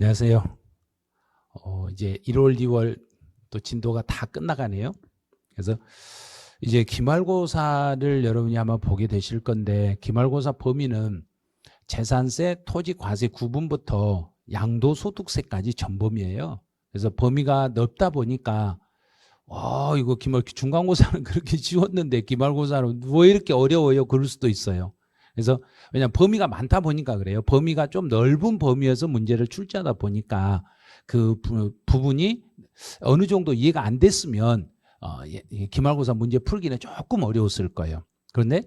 안녕하세요. 이제 1월, 2월 또 진도가 다 끝나가네요. 그래서 이제 기말고사를 여러분이 아마 보게 되실 건데, 기말고사 범위는 재산세, 토지 과세 구분부터 양도소득세까지 전범위예요. 그래서 범위가 넓다 보니까 이거 중간고사는 그렇게 쉬웠는데 기말고사는 왜 이렇게 어려워요? 그럴 수도 있어요. 그래서 왜냐하면 범위가 많다 보니까 그래요. 범위가 좀 넓은 범위에서 문제를 출제하다 보니까 그 부분이 어느 정도 이해가 안 됐으면 기말고사 문제 풀기는 조금 어려웠을 거예요. 그런데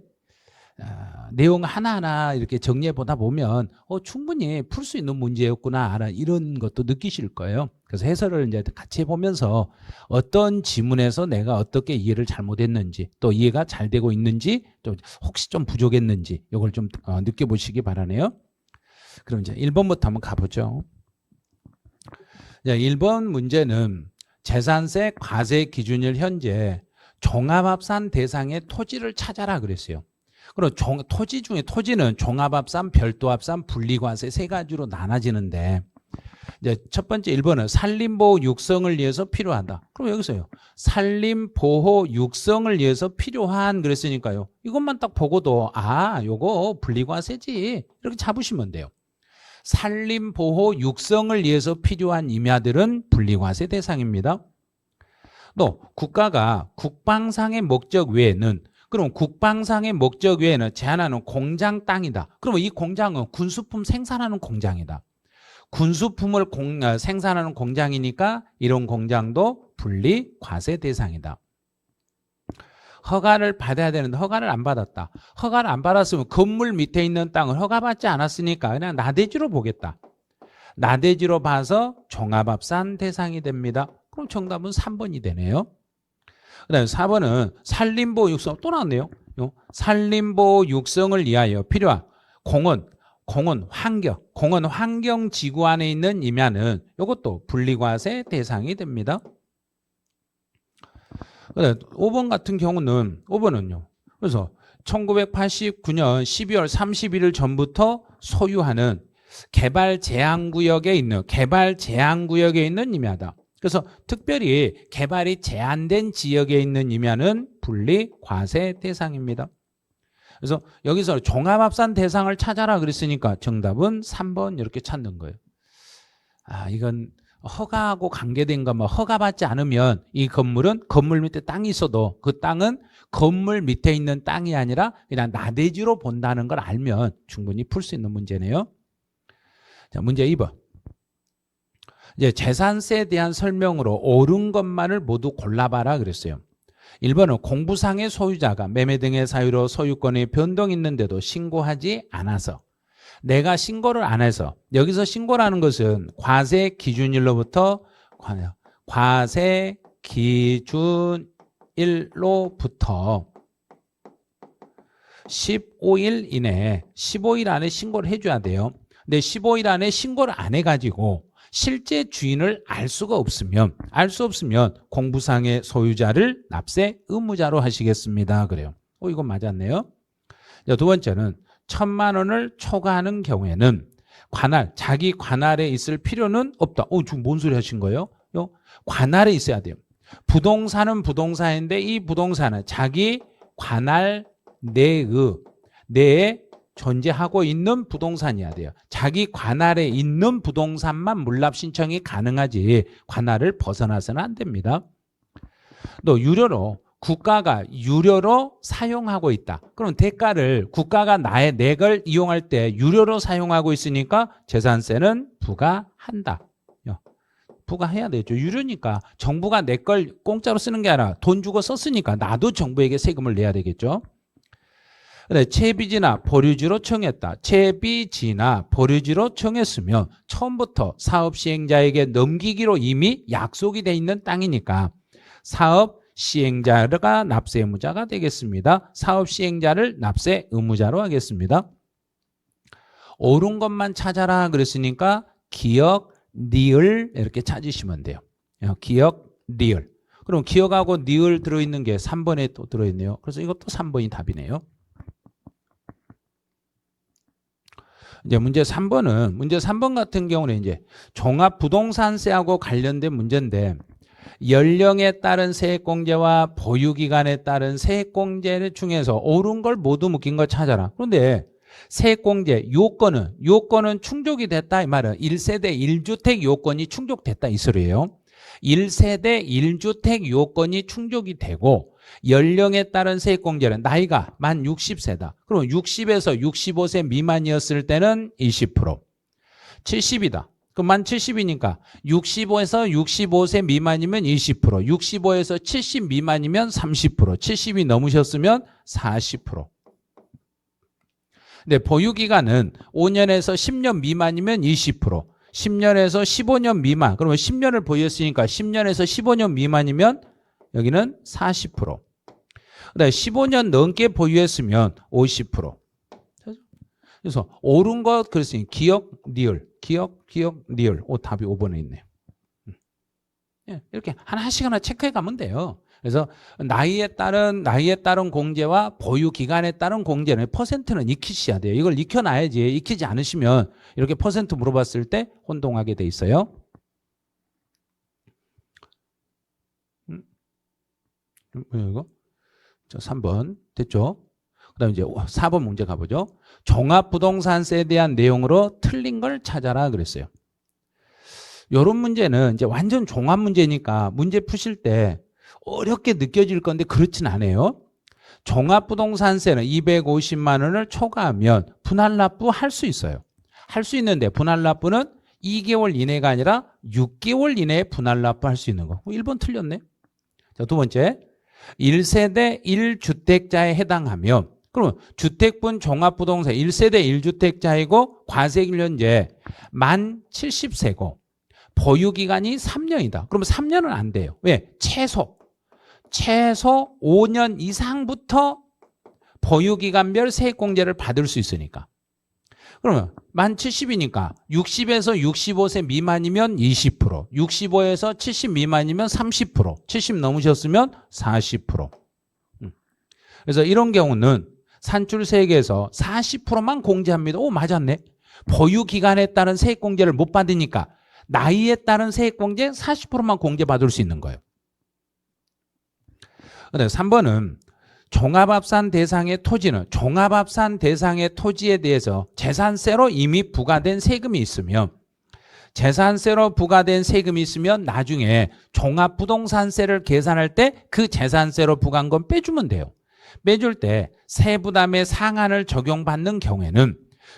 내용 하나하나 이렇게 정리해 보다 보면 충분히 풀 수 있는 문제였구나 이런 것도 느끼실 거예요. 그래서 해설을 이제 같이 해보면서 어떤 지문에서 내가 어떻게 이해를 잘못했는지 또 이해가 잘 되고 있는지 또 혹시 좀 부족했는지 이걸 좀 느껴보시기 바라네요. 그럼 이제 1번부터 한번 가보죠. 1번 문제는 재산세 과세 기준일 현재 종합합산 대상의 토지를 찾아라 그랬어요. 그리고 토지 중에 토지는 종합합산, 별도합산, 분리과세 세 가지로 나눠지는데 이제 첫 번째 1번은 산림보호 육성을 위해서 필요하다. 그럼 여기서요. 산림보호 육성을 위해서 필요한 그랬으니까요. 이것만 딱 보고도 요거 분리과세지 이렇게 잡으시면 돼요. 산림보호 육성을 위해서 필요한 임야들은 분리과세 대상입니다. 또 국가가 국방상의 목적 외에는 그럼 국방상의 목적 외에는 제한하는 공장 땅이다. 그러면 이 공장은 군수품 생산하는 공장이다. 군수품을 생산하는 공장이니까 이런 공장도 분리과세 대상이다. 허가를 받아야 되는데 허가를 안 받았다. 허가를 안 받았으면 건물 밑에 있는 땅을 허가받지 않았으니까 그냥 나대지로 보겠다. 나대지로 봐서 종합합산 대상이 됩니다. 그럼 정답은 3번이 되네요. 그 다음에 4번은 산림보호 육성 또 나왔네요. 산림보호 육성을 위하여 필요한 공원 환경지구 안에 있는 임야는 이것도 분리과세 대상이 됩니다. 5번 같은 경우는 5번은요. 그래서 1989년 12월 31일 전부터 소유하는 개발 제한구역에 있는 임야다. 그래서 특별히 개발이 제한된 지역에 있는 임야는 분리과세 대상입니다. 그래서 여기서 종합합산 대상을 찾아라 그랬으니까 정답은 3번 이렇게 찾는 거예요. 이건 허가하고 관계된 것만 허가받지 않으면 이 건물은 건물 밑에 땅이 있어도 그 땅은 건물 밑에 있는 땅이 아니라 그냥 나대지로 본다는 걸 알면 충분히 풀 수 있는 문제네요. 자, 문제 2번. 이제 재산세에 대한 설명으로 옳은 것만을 모두 골라봐라 그랬어요. 1번은 공부상의 소유자가 매매 등의 사유로 소유권의 변동이 있는데도 신고하지 않아서 내가 신고를 안 해서 여기서 신고라는 것은 과세 기준일로부터 과세 기준일로부터 15일 이내에 15일 안에 신고를 해줘야 돼요. 근데 15일 안에 신고를 안 해가지고 실제 주인을 알 수 없으면 공부상의 소유자를 납세 의무자로 하시겠습니다. 그래요. 이건 맞았네요. 두 번째는 1,000만 원을 초과하는 경우에는 자기 관할에 있을 필요는 없다. 지금 뭔 소리 하신 거예요? 관할에 있어야 돼요. 부동산은 부동산인데 이 부동산은 자기 관할 내에 존재하고 있는 부동산이어야 돼요. 자기 관할에 있는 부동산만 물납 신청이 가능하지 관할을 벗어나서는 안 됩니다. 또 국가가 유료로 사용하고 있다. 그럼 대가를 국가가 내 걸 이용할 때 유료로 사용하고 있으니까 재산세는 부과한다. 부과해야 되죠. 유료니까 정부가 내 걸 공짜로 쓰는 게 아니라 돈 주고 썼으니까 나도 정부에게 세금을 내야 되겠죠. 채비지나 보류지로 청했다. 채비지나 보류지로 청했으면 처음부터 사업 시행자에게 넘기기로 이미 약속이 돼 있는 땅이니까 사업 시행자가 납세 의무자가 되겠습니다. 사업 시행자를 납세 의무자로 하겠습니다. 옳은 것만 찾아라 그랬으니까 기억, 니을 이렇게 찾으시면 돼요. 기억, 니을. 그럼 기억하고 니을 들어있는 게 3번에 또 들어있네요. 그래서 이것도 3번이 답이네요. 이제 문제 3번 같은 경우는 이제 종합부동산세하고 관련된 문제인데 연령에 따른 세액공제와 보유기간에 따른 세액공제 중에서 옳은 걸 모두 묶인 걸 찾아라. 그런데 세액공제 요건은 충족이 됐다 이 말은 1세대 1주택 요건이 충족됐다 이 소리예요. 1세대 1주택 요건이 충족이 되고 연령에 따른 세액공제는 나이가 만 60세다. 그럼 60에서 65세 미만이었을 때는 20%. 70이다. 그럼 만 70이니까 65에서 65세 미만이면 20%, 65에서 70 미만이면 30%, 70이 넘으셨으면 40%. 근데 보유기간은 5년에서 10년 미만이면 20%, 10년에서 15년 미만, 그러면 10년을 보유했으니까 10년에서 15년 미만이면 여기는 40%. 그다음에 15년 넘게 보유했으면 50%. 그래서 옳은 것 그랬으니 기억, 리을, 기억, 리을. 답이 5번에 있네요. 이렇게 하나씩 하나 체크해 가면 돼요. 그래서 나이에 따른 공제와 보유 기간에 따른 공제는 퍼센트는 익히셔야 돼요. 이걸 익혀놔야지. 익히지 않으시면 이렇게 퍼센트 물어봤을 때 혼동하게 돼 있어요. 이거? 자, 3번 됐죠? 그다음에 이제 4번 문제 가보죠. 종합부동산세에 대한 내용으로 틀린 걸 찾아라 그랬어요. 이런 문제는 이제 완전 종합 문제니까 문제 푸실 때 어렵게 느껴질 건데 그렇진 않아요. 종합부동산세는 250만 원을 초과하면 분할납부 할 수 있어요. 할 수 있는데 분할납부는 2개월 이내가 아니라 6개월 이내에 분할납부 할 수 있는 거. 1번 틀렸네. 자, 두 번째. 1세대 1주택자에 해당하면 그러면 주택분 종합부동산 1세대 1주택자이고 과세일연제 만 70세고 보유기간이 3년이다. 그러면 3년은 안 돼요. 왜? 최소 5년 이상부터 보유기간별 세액공제를 받을 수 있으니까. 그러면 만 70이니까 60에서 65세 미만이면 20%, 65에서 70 미만이면 30%, 70 넘으셨으면 40%. 그래서 이런 경우는 산출세액에서 40%만 공제합니다. 오, 맞았네. 보유기간에 따른 세액공제를 못 받으니까 나이에 따른 세액공제 40%만 공제받을 수 있는 거예요. 근데 3번은 종합합산 대상의 토지는 종합합산 대상의 토지에 대해서 재산세로 이미 부과된 세금이 있으면 재산세로 부과된 세금이 있으면 나중에 종합부동산세를 계산할 때 그 재산세로 부과한 건 빼주면 돼요. 빼줄 때 세부담의 상한을 적용받는 경우에는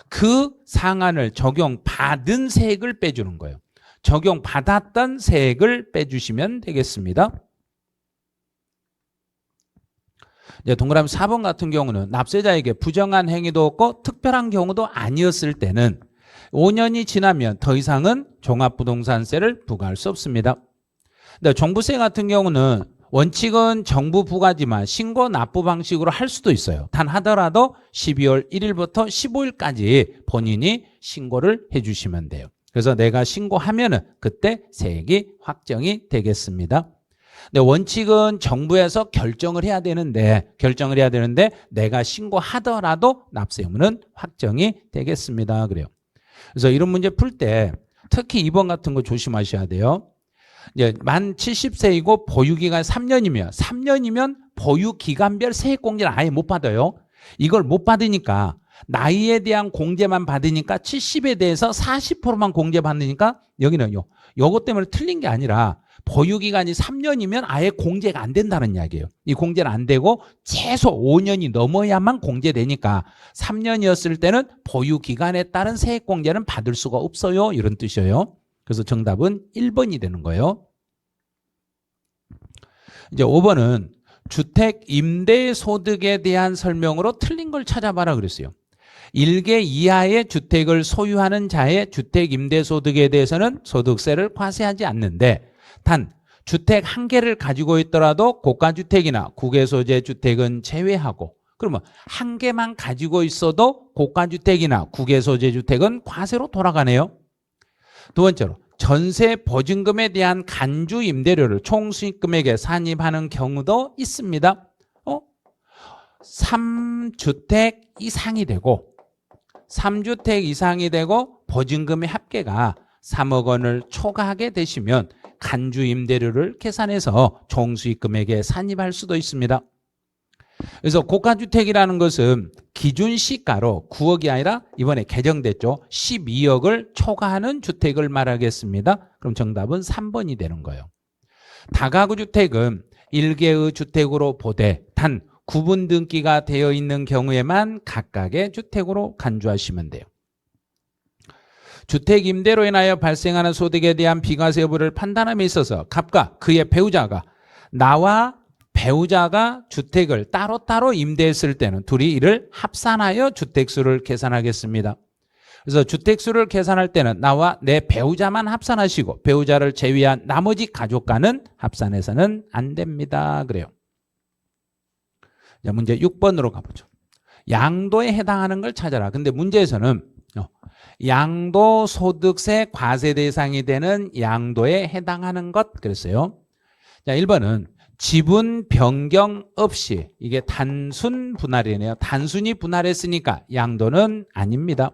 그 상한을 적용받은 세액을 빼주는 거예요. 적용받았던 세액을 빼주시면 되겠습니다. 이제 동그라미 4번 같은 경우는 납세자에게 부정한 행위도 없고 특별한 경우도 아니었을 때는 5년이 지나면 더 이상은 종합부동산세를 부과할 수 없습니다. 근데 종부세 같은 경우는 원칙은 정부 부과지만 신고 납부 방식으로 할 수도 있어요. 단 하더라도 12월 1일부터 15일까지 본인이 신고를 해주시면 돼요. 그래서 내가 신고하면은 그때 세액이 확정이 되겠습니다. 근데 원칙은 정부에서 결정을 해야 되는데 내가 신고하더라도 납세 의무는 확정이 되겠습니다. 그래요. 그래서 이런 문제 풀 때 특히 2번 같은 거 조심하셔야 돼요. 이제 만 70세이고 보유기간 3년이면 보유기간별 세액공제를 아예 못 받아요. 이걸 못 받으니까 나이에 대한 공제만 받으니까 70에 대해서 40%만 공제받으니까 여기는요. 요것 때문에 틀린 게 아니라 보유기간이 3년이면 아예 공제가 안 된다는 이야기예요. 이 공제는 안 되고 최소 5년이 넘어야만 공제되니까 3년이었을 때는 보유기간에 따른 세액공제는 받을 수가 없어요. 이런 뜻이에요. 그래서 정답은 1번이 되는 거예요. 이제 5번은 주택 임대소득에 대한 설명으로 틀린 걸 찾아봐라 그랬어요. 1개 이하의 주택을 소유하는 자의 주택 임대소득에 대해서는 소득세를 과세하지 않는데 단 주택 1개를 가지고 있더라도 고가주택이나 국외소재 주택은 제외하고 그러면 1개만 가지고 있어도 고가주택이나 국외소재 주택은 과세로 돌아가네요. 두 번째로 전세 보증금에 대한 간주 임대료를 총 수익금액에 산입하는 경우도 있습니다. 3주택 이상이 되고 3주택 이상이 되고 보증금의 합계가 3억 원을 초과하게 되시면 간주 임대료를 계산해서 종수익 금액에 산입할 수도 있습니다. 그래서 고가주택이라는 것은 기준 시가로 9억이 아니라 이번에 개정됐죠. 12억을 초과하는 주택을 말하겠습니다. 그럼 정답은 3번이 되는 거예요. 다가구 주택은 1개의 주택으로 보되 단 구분 등기가 되어 있는 경우에만 각각의 주택으로 간주하시면 돼요. 주택 임대로 인하여 발생하는 소득에 대한 비과세 여부를 판단함에 있어서 갑과 그의 배우자가 나와 배우자가 주택을 따로따로 임대했을 때는 둘이 이를 합산하여 주택수를 계산하겠습니다. 그래서 주택수를 계산할 때는 나와 내 배우자만 합산하시고 배우자를 제외한 나머지 가족과는 합산해서는 안 됩니다. 그래요. 자, 문제 6번으로 가보죠. 양도에 해당하는 걸 찾아라. 근데 문제에서는 양도소득세 과세 대상이 되는 양도에 해당하는 것 그랬어요. 자, 1번은 지분 변경 없이 이게 단순 분할이네요. 단순히 분할했으니까 양도는 아닙니다.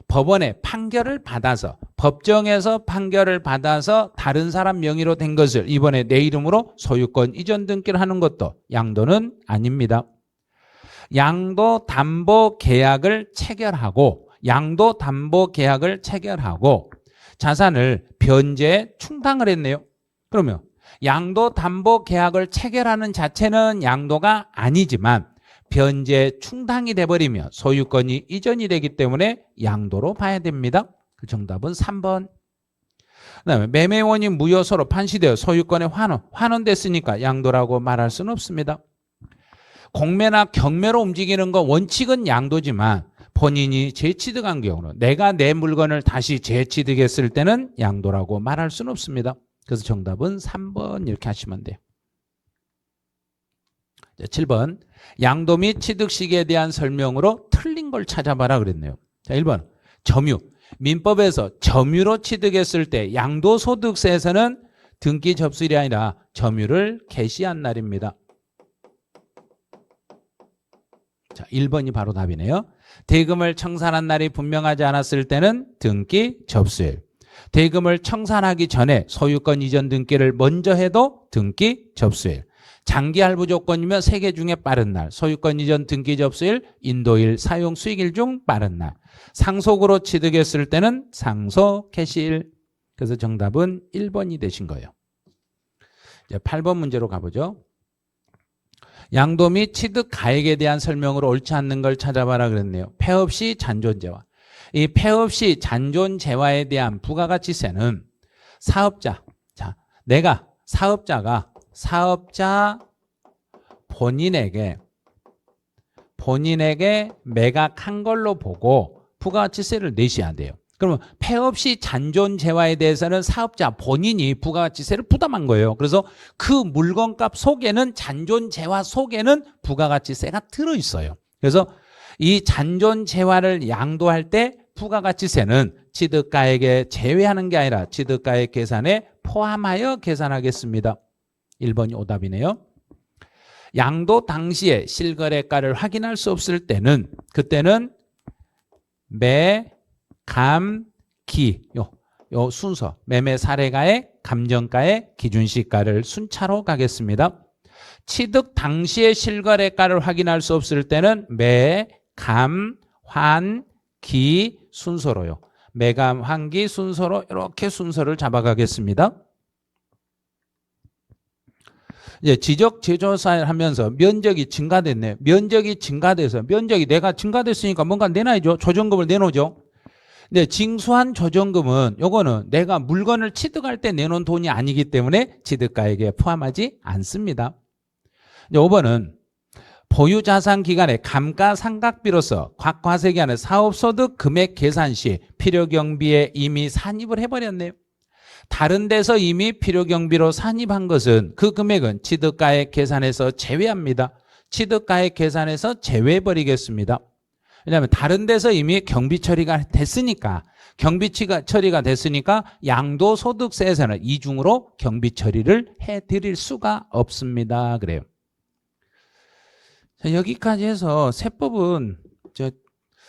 법원에 판결을 받아서 법정에서 판결을 받아서 다른 사람 명의로 된 것을 이번에 내 이름으로 소유권 이전 등기를 하는 것도 양도는 아닙니다. 양도담보계약을 체결하고 자산을 변제에 충당을 했네요. 그러면 양도담보계약을 체결하는 자체는 양도가 아니지만 변제 충당이 돼버리면 소유권이 이전이 되기 때문에 양도로 봐야 됩니다. 그 정답은 3번. 그다음에 매매원이 무효소로 판시되어 소유권에 환원됐으니까 양도라고 말할 수는 없습니다. 공매나 경매로 움직이는 거 원칙은 양도지만 본인이 재취득한 경우는 내가 내 물건을 다시 재취득했을 때는 양도라고 말할 수는 없습니다. 그래서 정답은 3번 이렇게 하시면 돼요. 7번 양도 및 취득 시기에 대한 설명으로 틀린 걸 찾아봐라 그랬네요. 자, 1번 점유. 민법에서 점유로 취득했을 때 양도소득세에서는 등기 접수일이 아니라 점유를 개시한 날입니다. 자, 1번이 바로 답이네요. 대금을 청산한 날이 분명하지 않았을 때는 등기 접수일. 대금을 청산하기 전에 소유권 이전 등기를 먼저 해도 등기 접수일. 장기 할부 조건이면 3개 중에 빠른 날. 소유권 이전 등기 접수일, 인도일, 사용 수익일 중 빠른 날. 상속으로 취득했을 때는 상속 개시일. 그래서 정답은 1번이 되신 거예요. 이제 8번 문제로 가보죠. 양도 및 취득 가액에 대한 설명으로 옳지 않는 걸 찾아봐라 그랬네요. 폐업 시 잔존재화. 이 폐업 시 잔존재화에 대한 부가가치세는 사업자, 자, 내가 사업자 본인에게 매각한 걸로 보고 부가가치세를 내셔야 돼요. 그러면 폐업 시 잔존재화에 대해서는 사업자 본인이 부가가치세를 부담한 거예요. 그래서 그 물건값 속에는 잔존재화 속에는 부가가치세가 들어있어요. 그래서 이 잔존재화를 양도할 때 부가가치세는 취득가액에 제외하는 게 아니라 취득가액 계산에 포함하여 계산하겠습니다. 1번이 오답이네요. 양도 당시에 실거래가를 확인할 수 없을 때는 그때는 매, 감, 기 요 순서 매매 사례가액, 감정가액, 기준시가를 순차로 가겠습니다. 취득 당시에 실거래가를 확인할 수 없을 때는 매, 감, 환, 기 순서로요. 매감, 환기 순서로 이렇게 순서를 잡아가겠습니다. 이제 지적 제조사를 하면서 면적이 증가됐네요. 면적이 증가돼서 면적이 내가 증가됐으니까 뭔가 내놔야죠. 조정금을 내놓죠. 근데 징수한 조정금은 요거는 내가 물건을 취득할 때 내놓은 돈이 아니기 때문에 취득가액에 포함하지 않습니다. 이제 5번은 보유자산 기간에 감가상각비로서 과세기간에 사업소득 금액 계산 시 필요경비에 이미 산입을 해버렸네요. 다른 데서 이미 필요경비로 산입한 것은 그 금액은 취득가액 계산에서 제외합니다. 취득가액 계산에서 제외해버리겠습니다. 왜냐하면 다른 데서 이미 경비 처리가 됐으니까 양도소득세에서는 이중으로 경비 처리를 해드릴 수가 없습니다. 그래요. 자, 여기까지 해서 세법은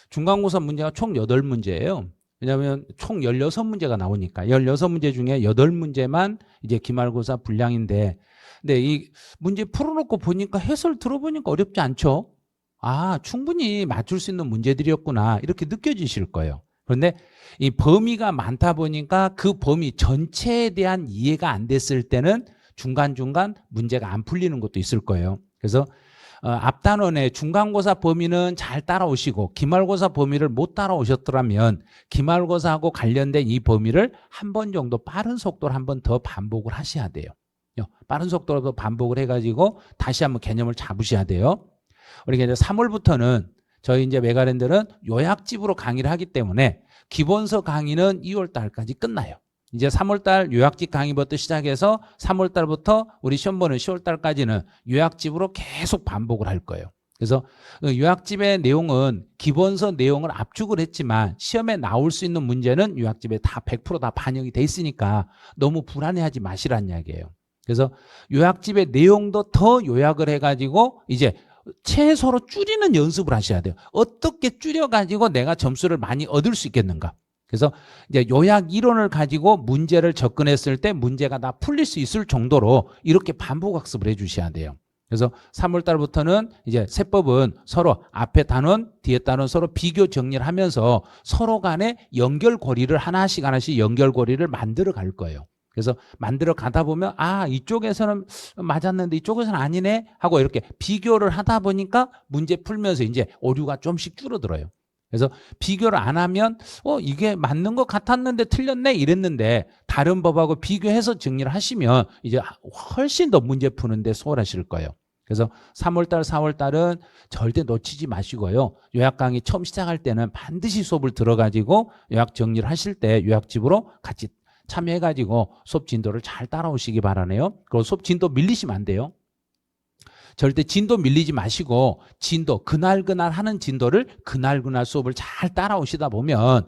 중간고사 문제가 총 8문제예요. 왜냐하면 총 16문제가 나오니까 16문제 중에 8문제만 이제 기말고사 분량인데, 근데 이 문제 풀어놓고 보니까 해설 들어보니까 어렵지 않죠? 아, 충분히 맞출 수 있는 문제들이었구나, 이렇게 느껴지실 거예요. 그런데 이 범위가 많다 보니까 그 범위 전체에 대한 이해가 안 됐을 때는 중간중간 문제가 안 풀리는 것도 있을 거예요. 그래서 앞단원의 중간고사 범위는 잘 따라오시고 기말고사 범위를 못 따라오셨더라면 기말고사하고 관련된 이 범위를 한 번 정도 빠른 속도로 한 번 더 반복을 하셔야 돼요. 빠른 속도로 더 반복을 해가지고 다시 한번 개념을 잡으셔야 돼요. 우리가 이제 3월부터는 저희 이제 메가랜드는 요약집으로 강의를 하기 때문에 기본서 강의는 2월 달까지 끝나요. 이제 3월 달 요약집 강의부터 시작해서 3월 달부터 우리 시험 보는 10월 달까지는 요약집으로 계속 반복을 할 거예요. 그래서 요약집의 내용은 기본서 내용을 압축을 했지만 시험에 나올 수 있는 문제는 요약집에 다 100% 반영이 돼 있으니까 너무 불안해하지 마시라는 이야기예요. 그래서 요약집의 내용도 더 요약을 해가지고 이제 최소로 줄이는 연습을 하셔야 돼요. 어떻게 줄여가지고 내가 점수를 많이 얻을 수 있겠는가. 그래서 이제 요약 이론을 가지고 문제를 접근했을 때 문제가 다 풀릴 수 있을 정도로 이렇게 반복 학습을 해 주셔야 돼요. 그래서 3월 달부터는 이제 세법은 서로 앞에 단원, 뒤에 단원 서로 비교 정리를 하면서 서로 간에 연결고리를 하나씩 연결고리를 만들어 갈 거예요. 그래서 만들어 가다 보면 아, 이쪽에서는 맞았는데 이쪽에서는 아니네 하고 이렇게 비교를 하다 보니까 문제 풀면서 이제 오류가 좀씩 줄어들어요. 그래서 비교를 안 하면 이게 맞는 것 같았는데 틀렸네 이랬는데 다른 법하고 비교해서 정리를 하시면 이제 훨씬 더 문제 푸는데 수월하실 거예요. 그래서 3월달, 4월달은 절대 놓치지 마시고요. 요약 강의 처음 시작할 때는 반드시 수업을 들어가지고 요약 정리를 하실 때 요약집으로 같이 참여해가지고 수업 진도를 잘 따라오시기 바라네요. 그리고 수업 진도 밀리시면 안 돼요. 절대 진도 밀리지 마시고 진도 그날 하는 진도를 그날 수업을 잘 따라오시다 보면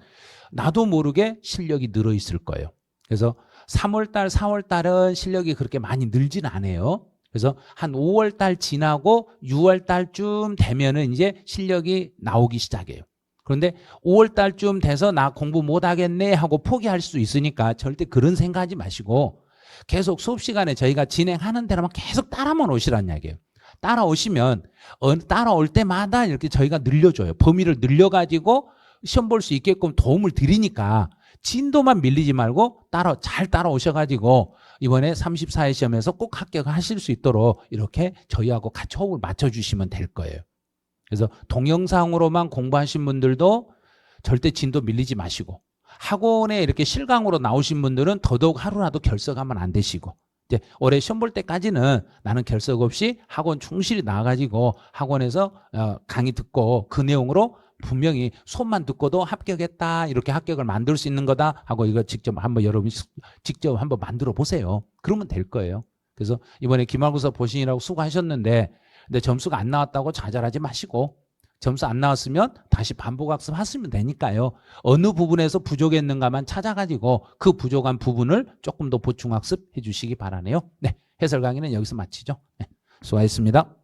나도 모르게 실력이 늘어 있을 거예요. 그래서 3월달, 4월달은 실력이 그렇게 많이 늘진 않아요. 그래서 한 5월달 지나고 6월달쯤 되면은 이제 실력이 나오기 시작해요. 그런데 5월달쯤 돼서 나 공부 못하겠네 하고 포기할 수 있으니까 절대 그런 생각하지 마시고 계속 수업 시간에 저희가 진행하는 대로만 계속 따라만 오시라는 이야기예요. 따라오시면 따라올 때마다 이렇게 저희가 늘려줘요. 범위를 늘려가지고 시험 볼 수 있게끔 도움을 드리니까 진도만 밀리지 말고 잘 따라오셔가지고 이번에 34회 시험에서 꼭 합격하실 수 있도록 이렇게 저희하고 같이 호흡을 맞춰주시면 될 거예요. 그래서 동영상으로만 공부하신 분들도 절대 진도 밀리지 마시고 학원에 이렇게 실강으로 나오신 분들은 더더욱 하루라도 결석하면 안 되시고 이제 올해 시험 볼 때까지는 나는 결석 없이 학원 충실히 나와가지고 학원에서 강의 듣고 그 내용으로 분명히 수업만 듣고도 합격했다 이렇게 합격을 만들 수 있는 거다 하고 이거 직접 한번 여러분이 직접 한번 만들어 보세요. 그러면 될 거예요. 그래서 이번에 기말고사 보시느라고 수고하셨는데 근데 점수가 안 나왔다고 좌절하지 마시고 점수 안 나왔으면 다시 반복 학습하시면 되니까요. 어느 부분에서 부족했는가만 찾아가지고 그 부족한 부분을 조금 더 보충 학습해 주시기 바라네요. 네, 해설 강의는 여기서 마치죠. 네, 수고하셨습니다.